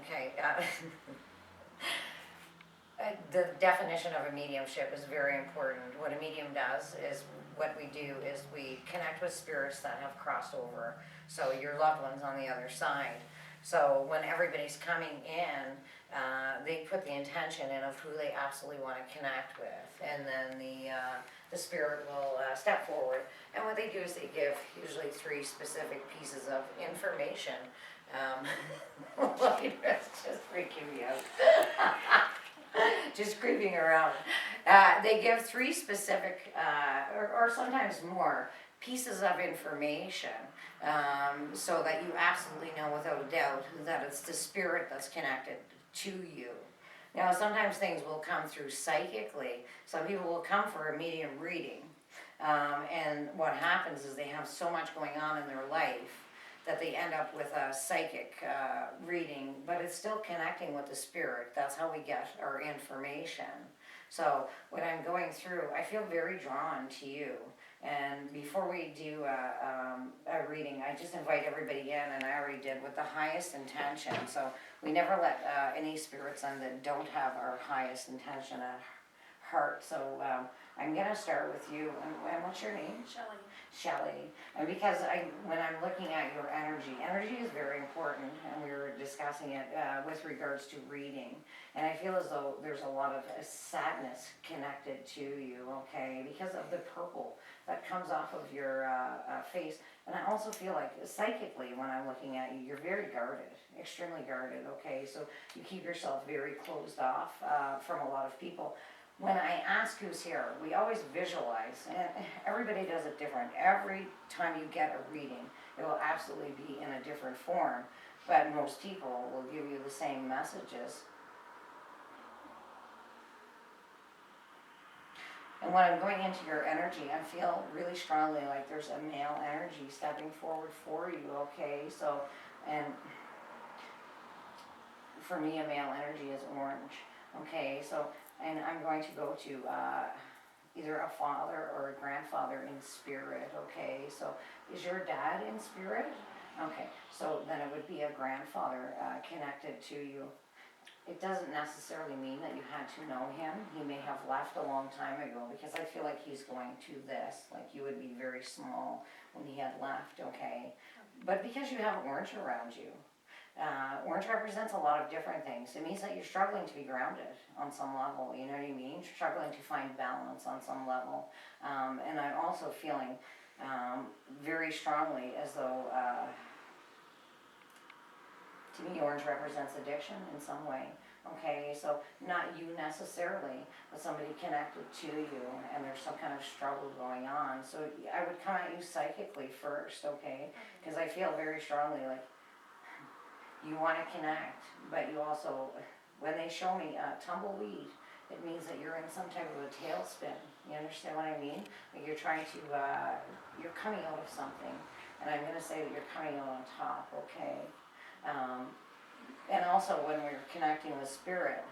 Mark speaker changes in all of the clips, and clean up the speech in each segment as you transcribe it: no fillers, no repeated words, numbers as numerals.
Speaker 1: Okay. The definition of a mediumship is very important. What a medium does is, what we do is we connect with spirits that have crossed over. So your loved ones on the other side. So when everybody's coming in, they put the intention in of who they absolutely want to connect with, and then the spirit will step forward. And what they do is they give usually 3 specific pieces of information. It's just freaking me out. Just creeping around. They give 3 specific, or sometimes more, pieces of information, so that you absolutely know without a doubt that it's the spirit that's connected to you. Now, sometimes things will come through psychically. Some people will come for a medium reading, and what happens is they have so much going on in their life that they end up with a psychic reading, but it's still connecting with the spirit. That's how we get our information. So when I'm going through, I feel very drawn to you. And before we do a reading, I just invite everybody in, and I already did, with the highest intention. So we never let any spirits in that don't have our highest intention at heart. So I'm going to start with you. And what's your name?
Speaker 2: Shelley.
Speaker 1: Shelley. And because when I'm looking at your energy is very important, and we were discussing it with regards to reading. And I feel as though there's a lot of sadness connected to you, okay, because of the purple that comes off of your face. And I also feel like psychically, when I'm looking at you, you're very guarded, extremely guarded, okay? So you keep yourself very closed off from a lot of people. When I ask who's here, we always visualize, and everybody does it different. Every time you get a reading, it will absolutely be in a different form, but most people will give you the same messages. And when I'm going into your energy, I feel really strongly like there's a male energy stepping forward for you, okay? So, and for me, a male energy is orange, okay? So, and I'm going to go to either a father or a grandfather in spirit, okay? So, is your dad in spirit? Okay, so then it would be a grandfather connected to you. It doesn't necessarily mean that you had to know him. He may have left a long time ago, because I feel like he's going to this. Like, you would be very small when he had left, okay? But because you have orange around you, orange represents a lot of different things. It means that you're struggling to be grounded on some level, you know what I mean? You're struggling to find balance on some level. And I'm also feeling very strongly as though, to me, orange represents addiction in some way. Okay, so not you necessarily, but somebody connected to you, and there's some kind of struggle going on. So I would come at you psychically first, okay? Because I feel very strongly like you want to connect, but you also, when they show me tumbleweed, it means that you're in some type of a tailspin. You understand what I mean? Like you're trying to, you're coming out of something, and I'm going to say that you're coming out on top, okay? And also when we're connecting with spirit,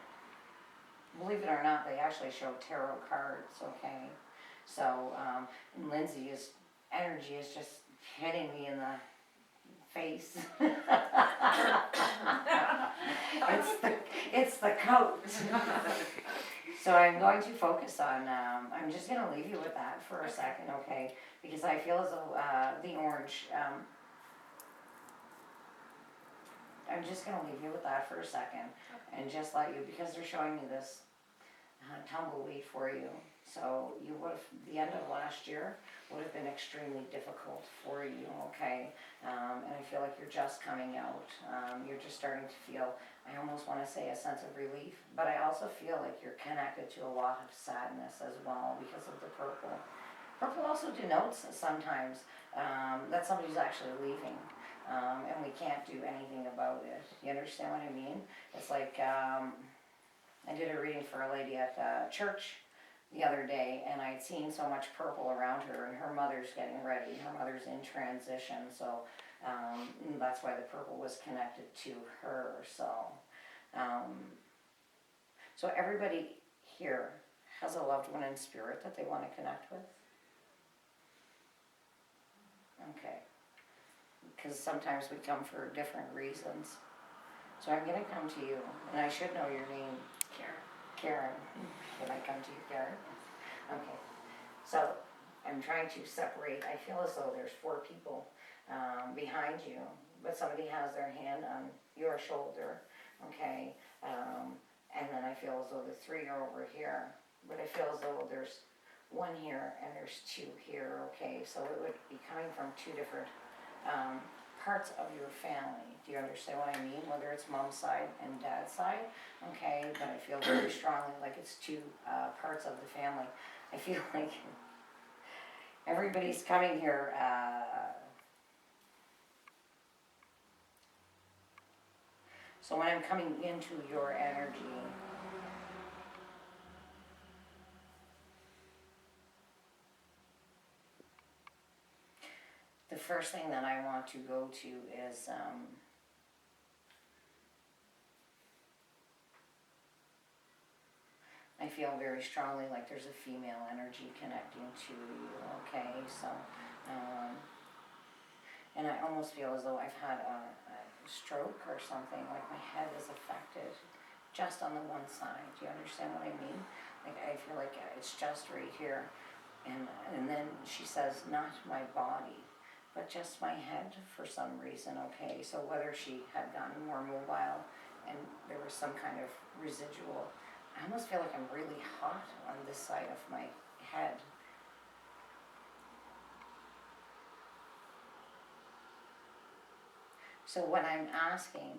Speaker 1: believe it or not, they actually show tarot cards, okay? So, and Lindsay's energy is just hitting me in the face. it's the coat. So I'm going to focus on, I'm just going to leave you with that for a second, okay? Because I feel as though the orange, I'm just going to leave you with that for a second, and just let you, because they're showing me this tumbleweed for you. So you would have, the end of last year would have been extremely difficult for you, okay? And I feel like you're just coming out. You're just starting to feel, I almost want to say, a sense of relief, but I also feel like you're connected to a lot of sadness as well because of the purple. Purple also denotes sometimes that somebody's actually leaving. And we can't do anything about it. You understand what I mean? It's like, I did a reading for a lady at church the other day, and I'd seen so much purple around her, and her mother's getting ready. Her mother's in transition, so that's why the purple was connected to her. So everybody here has a loved one in spirit that they want to connect with? Okay. Because sometimes we come for different reasons. So I'm gonna come to you, and I should know your name,
Speaker 2: Karen.
Speaker 1: Karen. Can I come to you, Karen? Okay. So I'm trying to separate, I feel as though there's 4 people behind you, but somebody has their hand on your shoulder, okay? And then I feel as though the 3 are over here, but I feel as though there's 1 here and there's 2 here, okay? So it would be coming from 2 different parts of your family. Do you understand what I mean? Whether it's mom's side and dad's side, okay? But I feel very strongly like it's 2 parts of the family. I feel like everybody's coming here. So when I'm coming into your energy, the first thing that I want to go to is I feel very strongly like there's a female energy connecting to you, okay? So, and I almost feel as though I've had a stroke or something, like my head is affected just on the one side. Do you understand what I mean? Like I feel like it's just right here. And then she says, not my body, but just my head for some reason, okay? So whether she had gotten more mobile and there was some kind of residual, I almost feel like I'm really hot on this side of my head. So when I'm asking,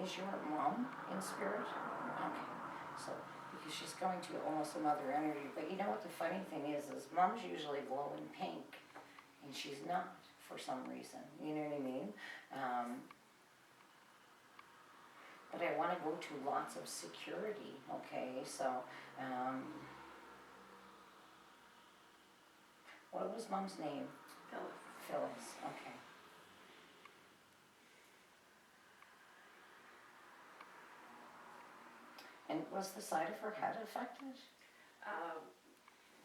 Speaker 1: is your mom in spirit? Okay, so because she's going to almost a mother energy, but you know what the funny thing is mom's usually glow in pink, and she's not for some reason. You know what I mean? But I want to go to lots of security. Okay, so what was mom's name?
Speaker 2: Phyllis.
Speaker 1: Phyllis. Okay. And was the side of her head affected?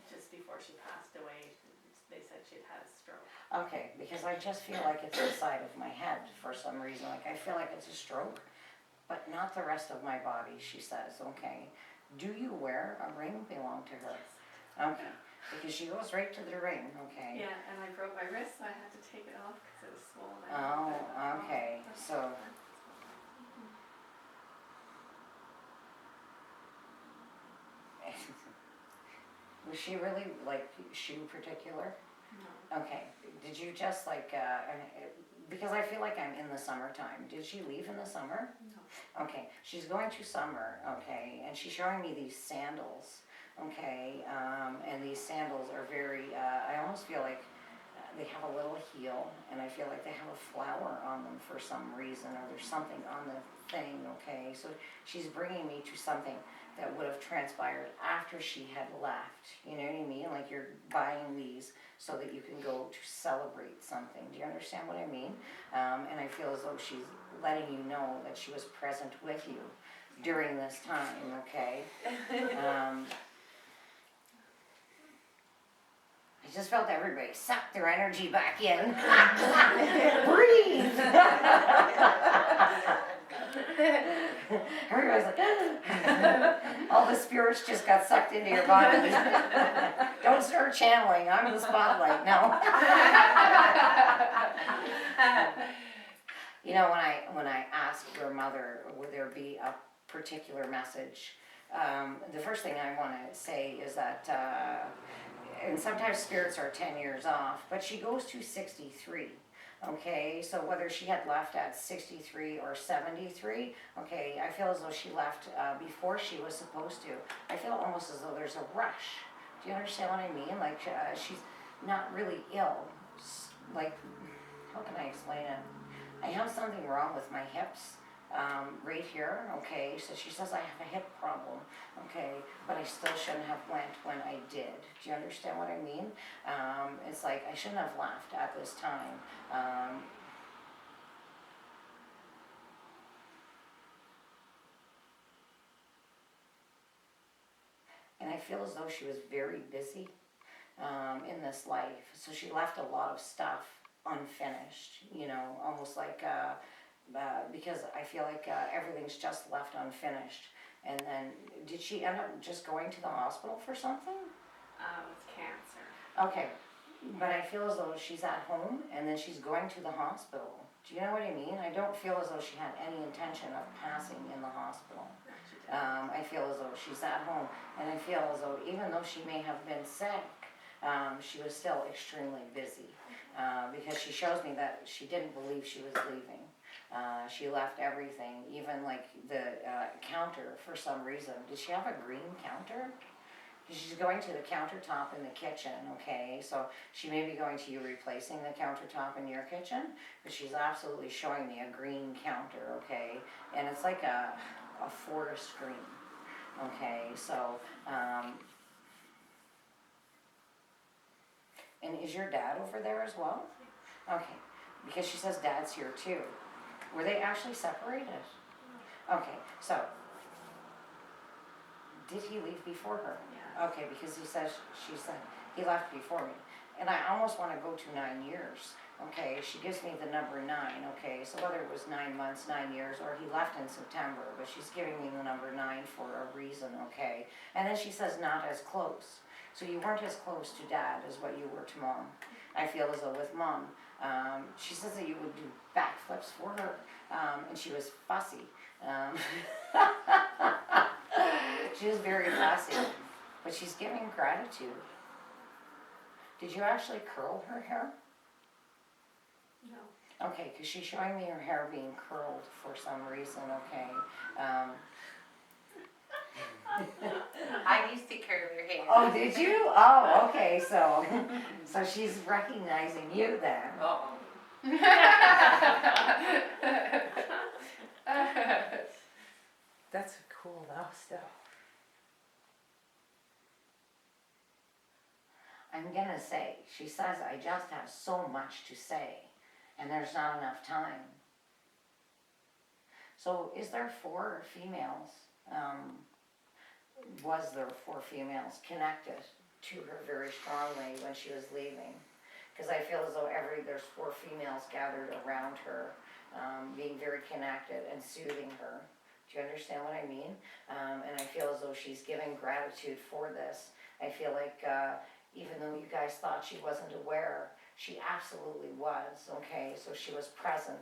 Speaker 2: Just before she passed away, they said she'd had a stroke.
Speaker 1: Okay, because I just feel like it's the side of my head for some reason. Like I feel like it's a stroke, but not the rest of my body, she says. Okay. Do you wear a ring belong to her?
Speaker 2: Yes.
Speaker 1: Okay. Because she goes right to the ring, okay?
Speaker 2: Yeah, and I broke my wrist, so I had to take it off because it was swollen.
Speaker 1: Oh, okay. So was she really like shoe particular?
Speaker 2: No.
Speaker 1: Okay. Did you just like because I feel like I'm in the summertime. Did she leave in the summer?
Speaker 2: No.
Speaker 1: Okay. She's going to summer, okay, and she's showing me these sandals, okay, and these sandals are very I almost feel like they have a little heel, and I feel like they have a flower on them for some reason, or there's something on the thing, okay? So she's bringing me to something that would have transpired after she had left, you know what I mean? Like you're buying these so that you can go to celebrate something. Do you understand what I mean? And I feel as though she's letting you know that she was present with you during this time, okay? I just felt everybody suck their energy back in. Breathe! Everybody's like, all the spirits just got sucked into your body. Don't start channeling, I'm the spotlight, no. You know, when I asked your mother, would there be a particular message, the first thing I want to say is that and sometimes spirits are 10 years off, but she goes to 63, okay? So whether she had left at 63 or 73, okay, I feel as though she left before she was supposed to. I feel almost as though there's a rush. Do you understand what I mean? Like she's not really ill. Like, how can I explain it? I have something wrong with my hips. Right here, okay, so she says I have a hip problem, okay, but I still shouldn't have went when I did. Do you understand what I mean? It's like I shouldn't have left at this time. and I feel as though she was very busy in this life. So she left a lot of stuff unfinished, you know, almost like, because I feel like everything's just left unfinished. And then, did she end up just going to the hospital for something?
Speaker 2: With cancer.
Speaker 1: Okay, but I feel as though she's at home and then she's going to the hospital. Do you know what I mean? I don't feel as though she had any intention of passing in the hospital.
Speaker 2: No, she didn't.
Speaker 1: I feel as though she's at home, and I feel as though even though she may have been sick, she was still extremely busy, because she shows me that she didn't believe she was leaving. She left everything, even like the counter for some reason. Did she have a green counter? She's going to the countertop in the kitchen, okay? So she may be going to you replacing the countertop in your kitchen, but she's absolutely showing me a green counter, okay? And it's like a forest green, okay? So, and is your dad over there as well? Okay, because she says dad's here too. Were they actually separated? Okay, so, did he leave before her?
Speaker 2: Yeah.
Speaker 1: Okay, because she said he left before me. And I almost want to go to 9 years. Okay, she gives me the number 9, okay, so whether it was 9 months, 9 years, or he left in September, but she's giving me the number 9 for a reason, okay? And then she says not as close. So you weren't as close to dad as what you were to mom. I feel as though with mom, she says that you would do backflips for her, and she was fussy. She was very fussy, but she's giving gratitude. Did you actually curl her hair?
Speaker 2: No.
Speaker 1: Okay, because she's showing me her hair being curled for some reason, okay?
Speaker 3: I used to curl her hair.
Speaker 1: Oh, did you? Oh, okay, so she's recognizing you then.
Speaker 3: Uh-oh.
Speaker 4: That's cool though, still.
Speaker 1: I'm gonna say, she says I just have so much to say, and there's not enough time. So is there 4 females, was there 4 females connected to her very strongly when she was leaving? Because I feel as though there's 4 females gathered around her, being very connected and soothing her. Do you understand what I mean? And I feel as though she's giving gratitude for this. I feel like even though you guys thought she wasn't aware, she absolutely was, okay? So she was present.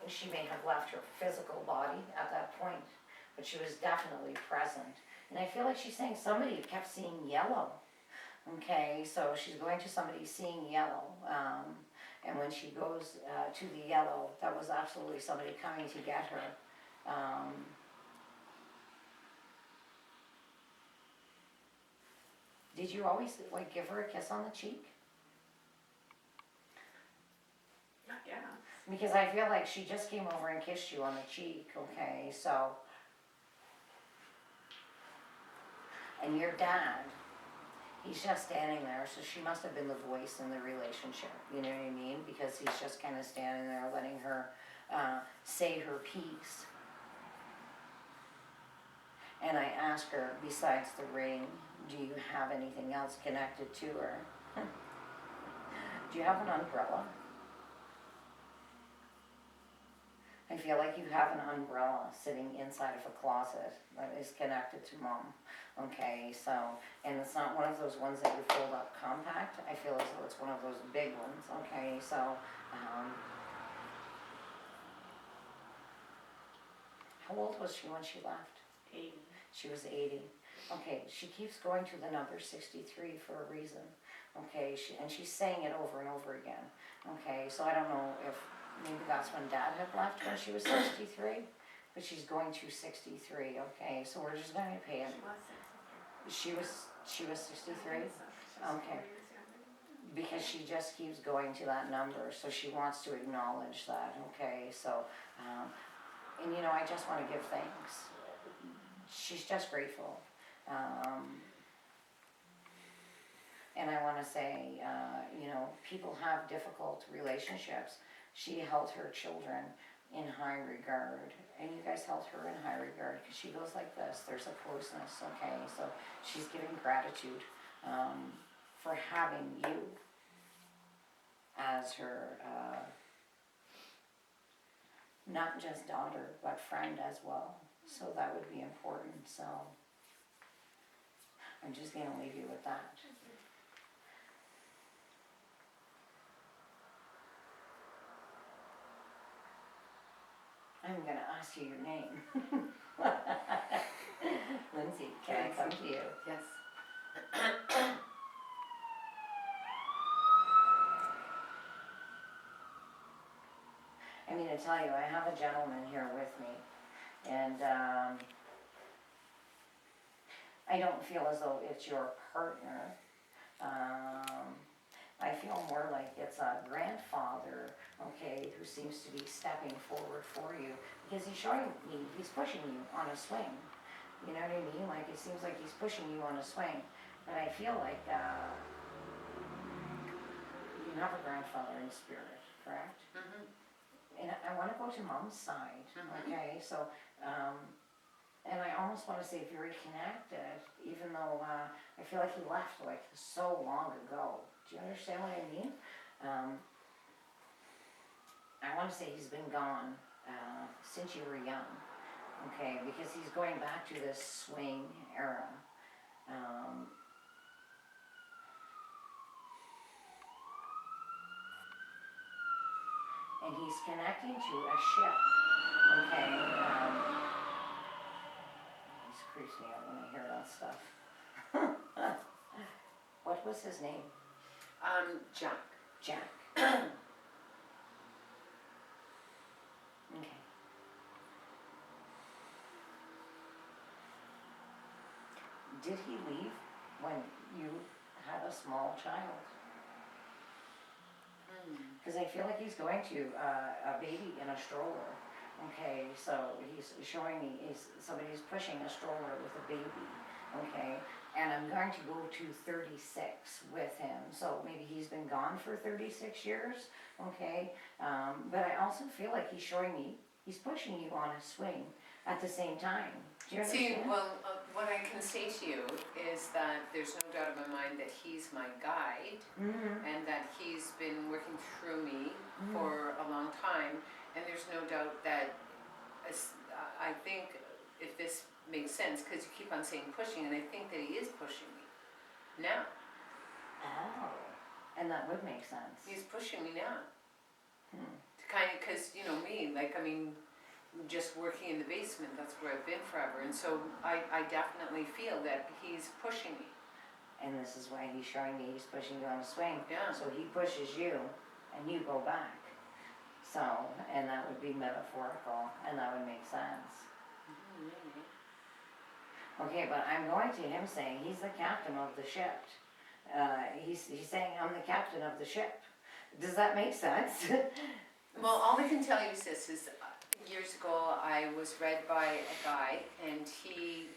Speaker 1: She may have left her physical body at that point, but she was definitely present. And I feel like she's saying somebody kept seeing yellow, okay? So she's going to somebody seeing yellow. And when she goes to the yellow, that was absolutely somebody coming to get her. Did you always like give her a kiss on the cheek?
Speaker 2: Yeah.
Speaker 1: Because I feel like she just came over and kissed you on the cheek, okay, so. And your dad, he's just standing there, so she must have been the voice in the relationship, you know what I mean? Because he's just kind of standing there letting her say her piece. And I asked her, besides the ring, do you have anything else connected to her? Do you have an umbrella? I feel like you have an umbrella sitting inside of a closet that is connected to mom. Okay, so, and it's not one of those ones that you fold up compact. I feel as though it's one of those big ones. Okay, so, how old was she when she left?
Speaker 2: 80.
Speaker 1: She was 80. Okay, she keeps going to the number 63 for a reason. Okay, and she's saying it over and over again. Okay, so I don't know if maybe that's when Dad had left when she was 63, but she's going to 63. Okay, so we're just going to pay it.
Speaker 2: She was 63.
Speaker 1: She was 63.
Speaker 2: I think so. She's 4
Speaker 1: Okay.
Speaker 2: years younger than me.
Speaker 1: Because she just keeps going to that number, so she wants to acknowledge that. Okay, so and you know, I just want to give thanks. She's just grateful. And I want to say, you know, people have difficult relationships. She held her children in high regard, and you guys held her in high regard, because she goes like this, there's a closeness, okay, so she's giving gratitude, for having you as her, not just daughter, but friend as well, so that would be important, so I'm just gonna leave you with that. I'm gonna ask you your name. Lindsay, can I come to you?
Speaker 3: Yes.
Speaker 1: I mean, to tell you, I have a gentleman here with me, and I don't feel as though it's your partner. I feel more like it's a grandfather, okay, who seems to be stepping forward for you, because he's showing me, he's pushing you on a swing. You know what I mean? Like, it seems like he's pushing you on a swing, but I feel like you have a grandfather in spirit, correct?
Speaker 3: Mm-hmm.
Speaker 1: And I want to go to mom's side,
Speaker 3: Mhm.
Speaker 1: okay, so, and I almost want to say very connected, even though, I feel like he left like so long ago. Do you understand what I mean? I want to say he's been gone, since you were young, okay, because he's going back to this swing era. And he's connecting to a ship, okay, this creeps me out when I hear that stuff. What was his name?
Speaker 3: Jack.
Speaker 1: Jack. Okay. Did he leave when you had a small child? Because I feel like he's going to a baby in a stroller. Okay, so he's showing me somebody's pushing a stroller with a baby. Okay, and I'm going to go to 36 with him. So maybe he's been gone for 36 years. Okay, but I also feel like he's showing me he's pushing you on a swing at the same time. Do you
Speaker 3: See,
Speaker 1: understand?
Speaker 3: well, what I can say to you is that there's no doubt in my mind that he's my guide
Speaker 1: Mm-hmm.
Speaker 3: and that he's been working through me for a long time. And there's no doubt that I think if this makes sense, because you keep on saying pushing, and I think that he is pushing me now.
Speaker 1: Oh, and that would make sense.
Speaker 3: He's pushing me now.
Speaker 1: Hmm.
Speaker 3: To kind of, because, you know, me, like, I mean, just working in the basement, that's where I've been forever. And so I definitely feel that he's pushing me.
Speaker 1: And this is why he's showing me he's pushing you on a swing.
Speaker 3: Yeah.
Speaker 1: So he pushes you and you go back. So, and that would be metaphorical and that would make sense.
Speaker 3: Maybe.
Speaker 1: Okay, but I'm going to him saying he's the captain of the ship. He's saying I'm the captain of the ship. Does that make sense?
Speaker 3: Well, all I can tell you is this, is years ago I was read by a guy and he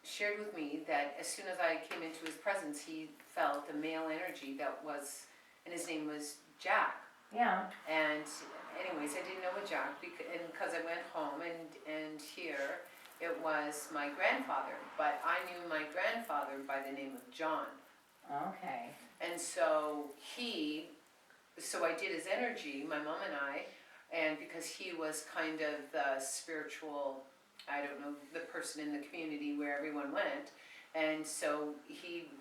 Speaker 3: shared with me that as soon as I came into his presence, he felt a male energy that was, and his name was Jack.
Speaker 1: Yeah.
Speaker 3: And anyways, I didn't know a Jack because I went home and here it was my grandfather, but I knew my grandfather by the name of John.
Speaker 1: Okay.
Speaker 3: And so I did his energy, my mom and I, and because he was kind of the spiritual, I don't know, the person in the community where everyone went. And so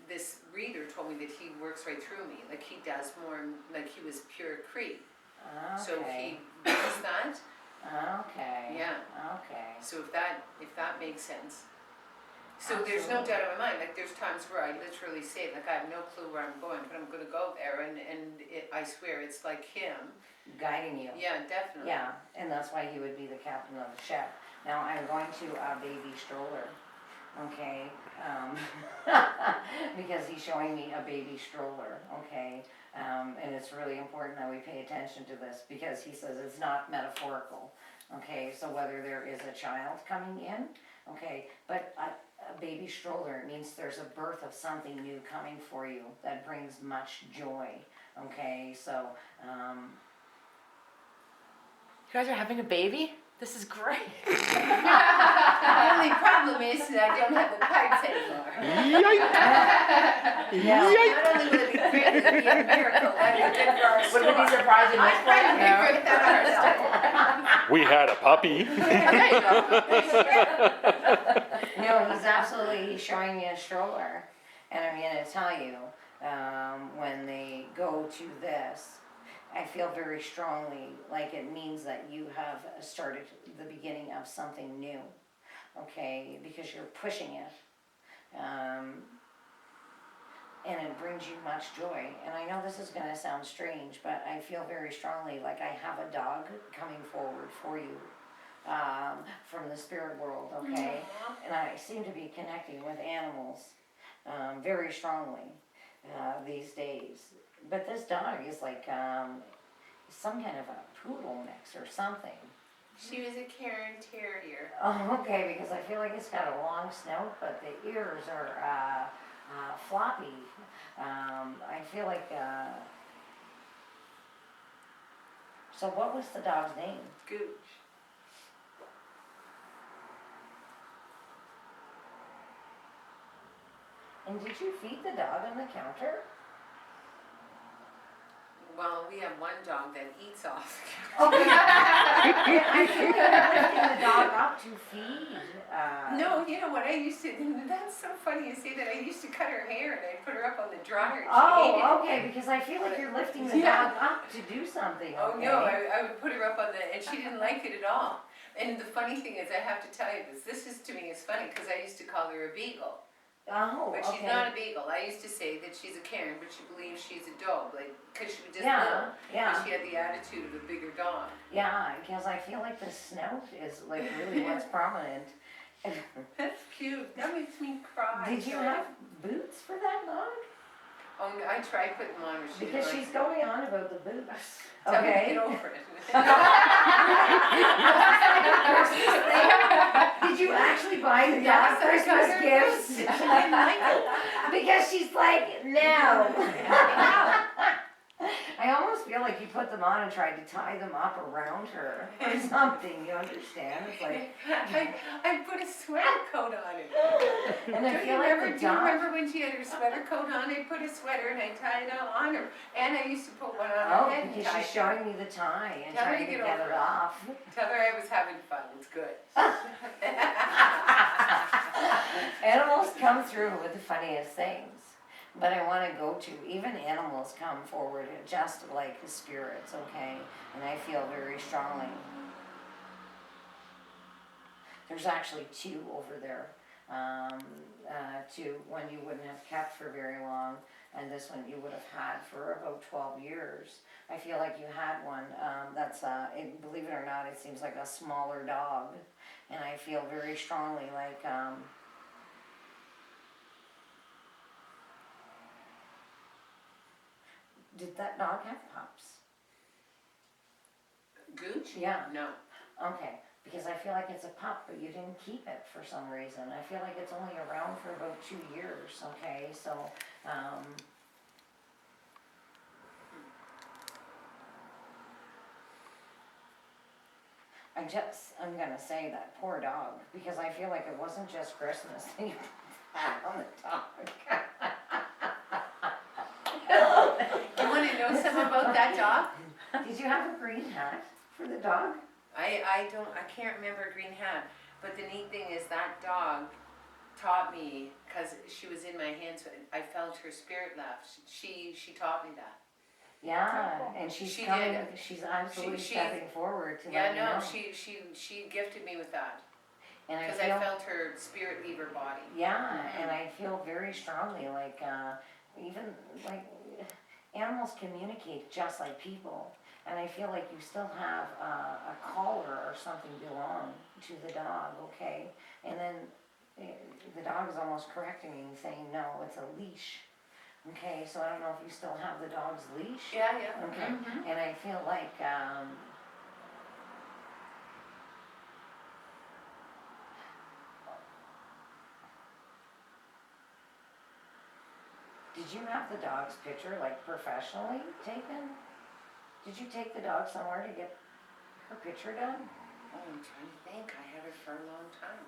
Speaker 3: this reader told me that he works right through me, like he does more, like he was pure Cree.
Speaker 1: Okay.
Speaker 3: So he does that.
Speaker 1: Okay.
Speaker 3: Yeah.
Speaker 1: Okay.
Speaker 3: So if that makes sense. So there's no doubt in my mind, like there's times where I literally say, like I have no clue where I'm going, but I'm gonna go there and I swear it's like him.
Speaker 1: Guiding you.
Speaker 3: Yeah, definitely.
Speaker 1: Yeah, and that's why he would be the captain of the ship. Now I'm going to a baby stroller, okay? Because he's showing me a baby stroller, okay? And it's really important that we pay attention to this because he says it's not metaphorical, okay? So whether there is a child coming in, okay, but a baby stroller means there's a birth of something new coming for you that brings much joy, okay? So,
Speaker 4: guys are having a baby? This is great.
Speaker 3: The only problem is that I don't have the parts anymore.
Speaker 1: Yeah.
Speaker 3: Not only will it be great, it'll be a miracle. That'd be good for our store.
Speaker 4: Would we be surprised in this
Speaker 3: I'm trying to
Speaker 4: point?
Speaker 3: figure that out.
Speaker 5: We had a puppy.
Speaker 4: There you go.
Speaker 1: No, he's absolutely showing me a stroller, and I'm gonna tell you, when they go to this, I feel very strongly like it means that you have started the beginning of something new, okay, because you're pushing it, and it brings you much joy. And I know this is gonna sound strange, but I feel very strongly like I have a dog coming forward for you, from the spirit world, okay? And I seem to be connecting with animals very strongly these days. But this dog is like some kind of a poodle mix or something.
Speaker 3: She was a Karen Terrier.
Speaker 1: Oh, okay, because I feel like it's got a long snout, but the ears are floppy. I feel like. So, what was the dog's name?
Speaker 3: Gooch.
Speaker 1: And did you feed the dog on the counter?
Speaker 3: Well, we have one dog that eats off.
Speaker 1: Okay. I feel like you're lifting the dog up to feed.
Speaker 3: No, you know what I used to, that's so funny you say that, I used to cut her hair and I'd put her up on the dryer and she hated it.
Speaker 1: Oh, okay, because I feel like you're lifting the
Speaker 3: Yeah.
Speaker 1: dog up to do something, okay?
Speaker 3: Oh no, I would put her up on the, and she didn't like it at all. And the funny thing is, I have to tell you this is to me is funny because I used to call her a beagle.
Speaker 1: Oh,
Speaker 3: But
Speaker 1: okay.
Speaker 3: she's not a beagle. I used to say that she's a Karen, but she believes she's a dog, like, because she was just
Speaker 1: Yeah,
Speaker 3: little.
Speaker 1: yeah.
Speaker 3: But she had the attitude of a bigger dog.
Speaker 1: Yeah, because I feel like the snout is like really what's prominent.
Speaker 3: That's cute. That makes me cry.
Speaker 1: Did you have boots for that dog?
Speaker 3: Oh, no, I tried putting them on her. She
Speaker 1: Because
Speaker 3: didn't
Speaker 1: she's
Speaker 3: like
Speaker 1: going on about the boots.
Speaker 3: Tell her to
Speaker 1: Okay.
Speaker 3: get over it.
Speaker 1: Did you actually buy the dog
Speaker 3: Yes, I got
Speaker 1: Christmas
Speaker 3: her
Speaker 1: gifts?
Speaker 3: boots. She didn't like it.
Speaker 1: Because she's like, no. I almost feel like you put them on and tried to tie them up around her or something, you understand? It's like,
Speaker 3: I put a sweater coat on her.
Speaker 1: and I
Speaker 3: Do
Speaker 1: feel
Speaker 3: you
Speaker 1: like
Speaker 3: remember,
Speaker 1: the
Speaker 3: do you
Speaker 1: dog,
Speaker 3: remember when she had her sweater coat on? I put a sweater and I tied it all on her. And I used to put one on her
Speaker 1: oh,
Speaker 3: head and
Speaker 1: because
Speaker 3: tie
Speaker 1: she's
Speaker 3: it.
Speaker 1: showing me the tie and
Speaker 3: Tell her
Speaker 1: trying
Speaker 3: to
Speaker 1: to
Speaker 3: get
Speaker 1: get
Speaker 3: over
Speaker 1: it
Speaker 3: it.
Speaker 1: off.
Speaker 3: Tell her I was having fun. It's good.
Speaker 1: Animals come through with the funniest things. But I want to go to, even animals come forward just like the spirits, okay? And I feel very strongly. There's actually two over there. Two, one you wouldn't have kept for very long, and this one you would have had for about 12 years. I feel like you had one that's, believe it or not, it seems like a smaller dog. And I feel very strongly like, did that dog have pups?
Speaker 3: Gooch?
Speaker 1: Yeah.
Speaker 3: No.
Speaker 1: Okay, because I feel like it's a pup, but you didn't keep it for some reason. I feel like it's only around for about 2 years, okay, so, I'm gonna say that poor dog, because I feel like it wasn't just Christmas that you had on the dog.
Speaker 3: You want to know something about that dog?
Speaker 1: Did you have a green hat for the dog?
Speaker 3: I can't remember a green hat. But the neat thing is that dog taught me, because she was in my hands, I felt her spirit left. She taught me that.
Speaker 1: Yeah, and she's
Speaker 3: She
Speaker 1: coming,
Speaker 3: did.
Speaker 1: she's absolutely
Speaker 3: She-
Speaker 1: stepping forward to
Speaker 3: Yeah,
Speaker 1: let me know.
Speaker 3: no, she gifted me with that.
Speaker 1: And I
Speaker 3: Because I
Speaker 1: feel,
Speaker 3: felt her spirit leave her body.
Speaker 1: yeah, and I feel very strongly like, even like animals communicate just like people. And I feel like you still have a collar or something belong to the dog, okay? And then the dog is almost correcting me and saying, no, it's a leash. Okay, so I don't know if you still have the dog's leash.
Speaker 3: Yeah, yeah.
Speaker 1: Okay, and I feel like, did you have the dog's picture like professionally taken? Did you take the dog somewhere to get her picture done?
Speaker 3: Oh, I'm trying to think. I had her for a long time.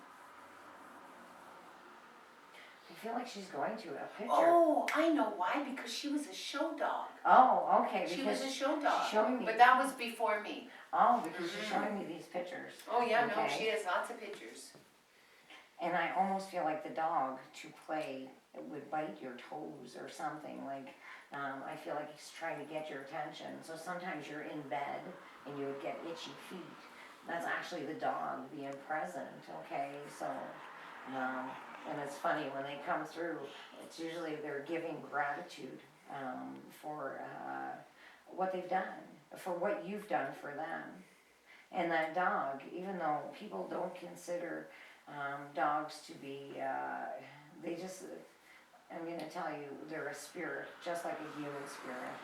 Speaker 1: I feel like she's going to a picture.
Speaker 3: Oh, I know why. Because she was a show dog.
Speaker 1: Oh, okay,
Speaker 3: She was
Speaker 1: because
Speaker 3: a show dog.
Speaker 1: she's showing me.
Speaker 3: But that was before me.
Speaker 1: Oh, because she's showing me these pictures.
Speaker 3: Oh yeah, no,
Speaker 1: Okay.
Speaker 3: she has lots of pictures.
Speaker 1: And I almost feel like the dog to play would bite your toes or something. Like, I feel like he's trying to get your attention. So sometimes you're in bed and you would get itchy feet. That's actually the dog being present, okay? So, and it's funny when they come through, it's usually they're giving gratitude for what they've done, for what you've done for them. And that dog, even though people don't consider dogs to be, they just, I'm going to tell you, they're a spirit, just like a human spirit.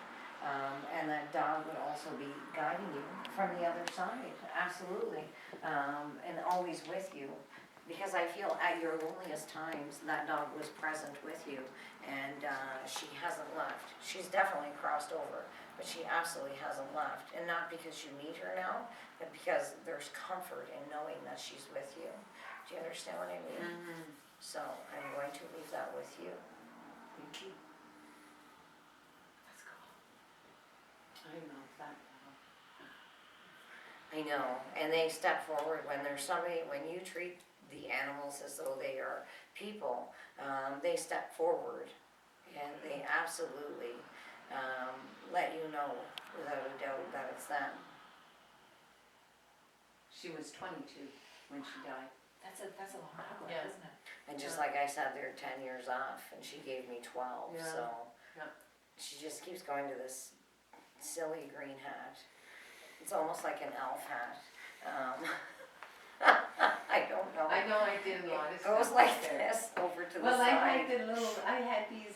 Speaker 1: And that dog would also be guiding you from the other side, absolutely, and always with you. Because I feel at your loneliest times, that dog was present with you, and she hasn't left. She's definitely crossed over, but she absolutely hasn't left. And not because you need her now, but because there's comfort in knowing that she's with you. Do you understand what I mean?
Speaker 3: Mm-hmm.
Speaker 1: So I'm going to leave that with you.
Speaker 3: Thank you. Let's go. I love that dog.
Speaker 1: I know, and they step forward when there's somebody, when you treat the animals as though they are people, they step forward and they absolutely let you know without a doubt that it's them.
Speaker 3: She was 22 when she died.
Speaker 4: That's a long time ago,
Speaker 3: Yeah.
Speaker 4: isn't it?
Speaker 1: And just like I said, they're 10 years off and she gave me 12,
Speaker 3: Yeah.
Speaker 1: so
Speaker 3: Yeah.
Speaker 1: she just keeps going to this silly green hat. It's almost like an elf hat. I don't know.
Speaker 3: I know I did a lot of
Speaker 1: It
Speaker 3: stuff.
Speaker 1: goes like
Speaker 3: there.
Speaker 1: this over to the
Speaker 3: Well,
Speaker 1: side.
Speaker 3: I had these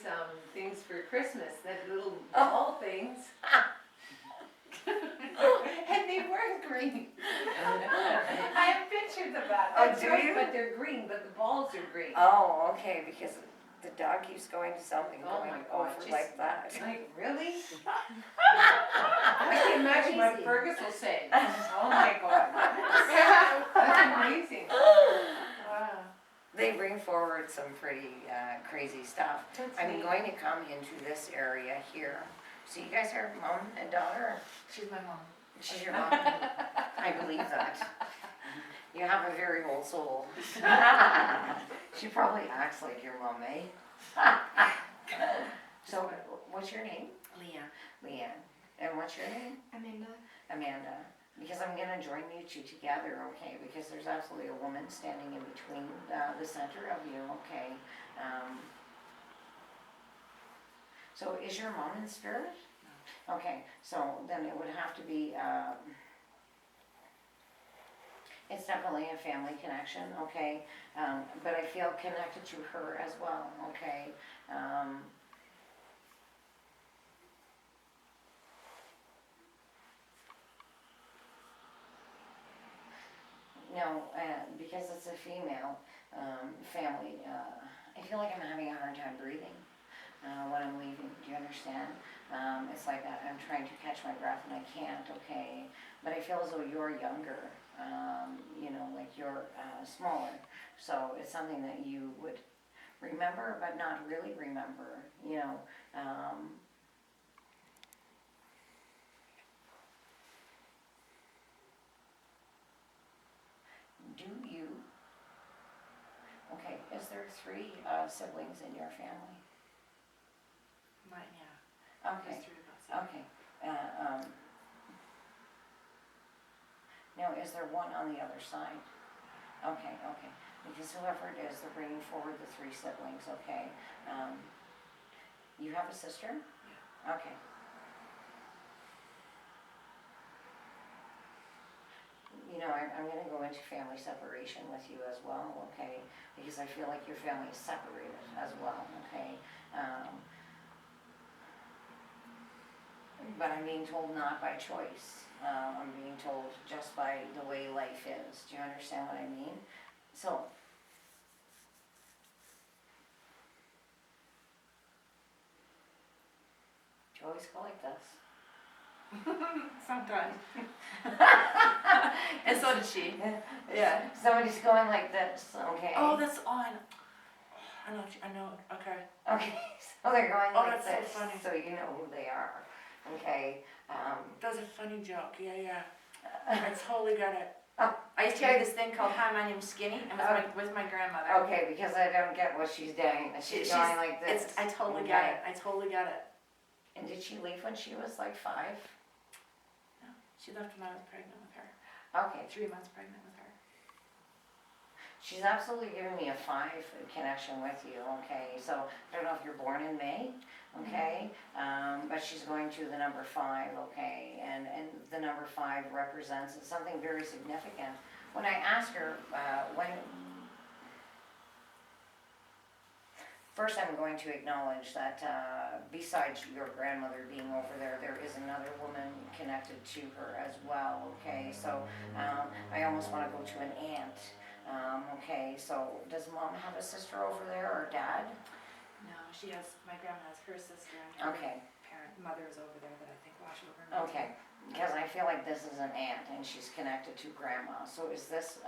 Speaker 3: things for Christmas, that little ball things. And they weren't green. I have pictures of that.
Speaker 1: Oh,
Speaker 3: That's
Speaker 1: do
Speaker 3: right,
Speaker 1: you?
Speaker 3: But they're green, but the balls are green.
Speaker 1: Oh, okay, because the dog keeps going to something
Speaker 3: Oh
Speaker 1: going
Speaker 3: my God,
Speaker 1: over
Speaker 3: just-
Speaker 1: like that.
Speaker 3: Like, really? I can imagine what
Speaker 1: Crazy.
Speaker 3: Fergus will say. Oh my God. That's amazing. Wow.
Speaker 1: They bring forward some pretty crazy stuff.
Speaker 3: That's
Speaker 1: I'm
Speaker 3: neat.
Speaker 1: going to come into this area here. So you guys are mom and daughter?
Speaker 4: She's my mom.
Speaker 1: She's your mom? I believe that. You have a very old soul. She probably acts like your mom, eh? So, what's your name?
Speaker 4: Leah.
Speaker 1: Leanne. And what's your name?
Speaker 4: Amanda.
Speaker 1: Amanda. Because I'm gonna join you two together, okay? Because there's absolutely a woman standing in between the center of you, okay? So is your mom in spirit? No. Okay, so then it would have to be, it's definitely a family connection, okay? But I feel connected to her as well, okay? No, because it's a female family, I feel like I'm having a hard time breathing when I'm leaving. Do you understand? It's like I'm trying to catch my breath and I can't, okay? But I feel as though you're younger, you know, like you're smaller. So it's something that you would remember, but not really remember, you know. Do you, okay, is there 3 siblings in your family?
Speaker 4: Mine, yeah.
Speaker 1: Okay,
Speaker 4: There's 3 of us. Yeah.
Speaker 1: okay. Now, is there one on the other side? Okay, okay. Because whoever it is, they're bringing forward the 3 siblings, okay? You have a sister?
Speaker 4: Yeah.
Speaker 1: Okay. You know, I'm going to go into family separation with you as well, okay? Because I feel like your family is separated as well, okay? But I'm being told not by choice. I'm being told just by the way life is. Do you understand what I mean? So, do you always go like this?
Speaker 4: Sometimes. she? Yeah.
Speaker 1: Somebody's going like this, okay?
Speaker 4: Oh, that's on. I know, okay.
Speaker 1: Okay, so they're going
Speaker 4: Oh,
Speaker 1: like
Speaker 4: that's so
Speaker 1: this,
Speaker 4: funny.
Speaker 1: so you know who they are, okay?
Speaker 4: That's a funny joke, yeah. I totally got it.
Speaker 1: Oh,
Speaker 4: I used to hear this thing called Hi, my name's Skinny, and with my grandmother.
Speaker 1: Okay, because I don't get what she's doing, she's going like this.
Speaker 4: I totally
Speaker 1: okay?
Speaker 4: got it, I totally got it.
Speaker 1: And did she leave when she was like 5?
Speaker 4: No, she left when I was pregnant with her.
Speaker 1: Okay,
Speaker 4: 3 months pregnant with her.
Speaker 1: she's absolutely giving me a 5 connection with you, okay? So I don't know if you're born in May, okay? But she's going to the number 5, okay? And the number 5 represents something very significant. When I ask her, first I'm going to acknowledge that besides your grandmother being over there, there is another woman connected to her as well, okay? So I almost want to go to an aunt. Okay, so does mom have a sister over there or dad?
Speaker 4: No, my grandma has her sister and her
Speaker 1: Okay,
Speaker 4: mother is over there that I think watch over me.
Speaker 1: okay, because I feel like this is an aunt and she's connected to grandma. So is this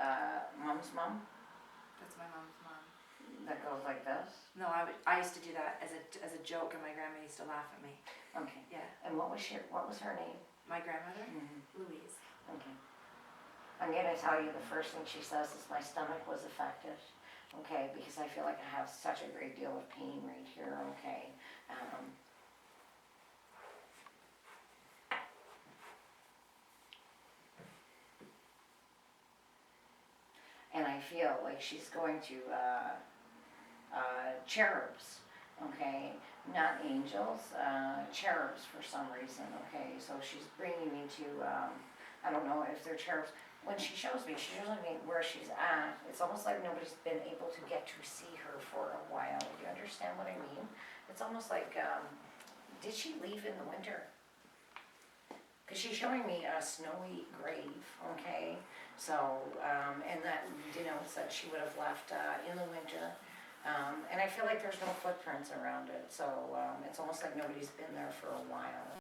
Speaker 1: mom's mom
Speaker 4: That's my mom's mom.
Speaker 1: that goes like this?
Speaker 4: No, I used to do that as a joke, and my grandma used to laugh at me.
Speaker 1: Okay,
Speaker 4: Yeah,
Speaker 1: and what was her name?
Speaker 4: my grandmother,
Speaker 1: Mhm.
Speaker 4: Louise.
Speaker 1: Okay. I'm gonna tell you the first thing she says is my stomach was affected, okay, because I feel like I have such a great deal of pain right here, okay. And I feel like she's going to cherubs, okay, not angels, cherubs for some reason, okay. So she's bringing me to, I don't know if they're cherubs. When she shows me where she's at. It's almost like nobody's been able to get to see her for a while. Do you understand what I mean? It's almost like, did she leave in the winter? Because she's showing me a snowy grave, okay? So, and that denotes that she would have left in the winter. And I feel like there's no footprints around it, so it's almost like nobody's been there for a while.